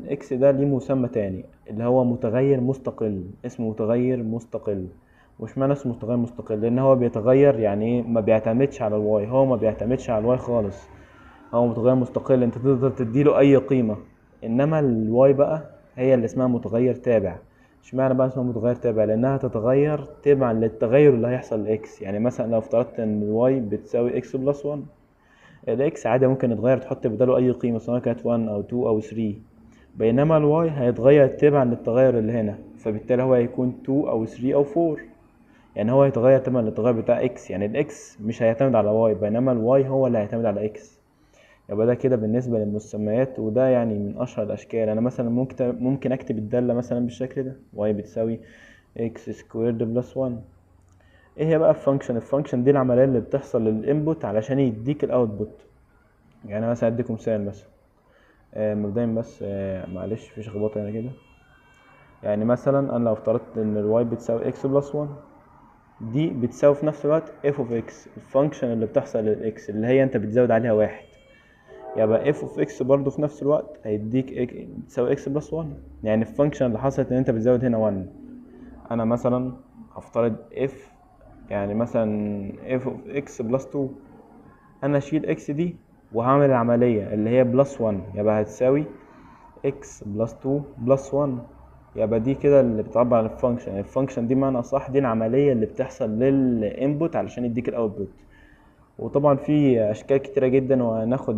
الاكس ده ليه مسمى تاني اللي هو متغير مستقل، اسمه متغير مستقل. وش معنى اسمه متغير مستقل؟ لان هو بيتغير يعني ايه، ما بيعتمدش على الواي، هو ما بيعتمدش على الواي خالص. هو متغير مستقل، انت تقدر تديله اي قيمة. انما الواي بقى هي اللي اسمها متغير تابع. اشمعنى بقى اسمها متغير تابع؟ لانها تتغير تبعا للتغير اللي هيحصل لاكس. يعني مثلا لو افترضت ان الواي بتساوي اكس بلس 1، الاكس عادي ممكن يتغير، تحط بداله اي قيمة سواء كانت 1 او 2 او 3. بينما الواي هيتغير تبعا للتغير اللي هنا، فبالتالي هو هيكون 2 او 3 او 4. يعني هو هيتغير تبعا للتغير بتاع اكس، يعني الاكس مش هيعتمد على واي بينما الواي هو اللي هيعتمد على اكس. يبقى ده كده بالنسبة للمسميات، وده يعني من أشهر الأشكال. أنا مثلا ممكن أكتب الدالة مثلا بالشكل ده y بتساوي x سكويرد بلس 1. إيه هي بقى الفانكشن؟ الفانكشن دي العملية اللي بتحصل للإنبوت علشان يديك الأوتبوت. يعني مثلا أديكم مثال مثلا مبدئيا بس معلش في شخبطة هنا كده. يعني مثلا أنا لو افترضت إن الواي بتساوي x بلس 1، دي بتساوي في نفس الوقت f of x، الفانكشن اللي بتحصل للإكس اللي هي أنت بتزود عليها واحد. يبقى f of x برضو في نفس الوقت هيديك تساوي x بلس 1. يعني الفانكشن اللي حصلت ان انت بتزود هنا 1. انا مثلا هفترض f، يعني مثلا f of x بلس 2، انا اشيل x دي وهعمل العملية اللي هي بلس 1، يبقى هتساوي x بلس 2 بلس 1. يبقى دي كده اللي بتعبر عن الفانكشن. الفانكشن دي معنى صح دي العملية اللي بتحصل للانبوت علشان يديك الاوتبوت. وطبعا في اشكال كتيرة جدا وهناخد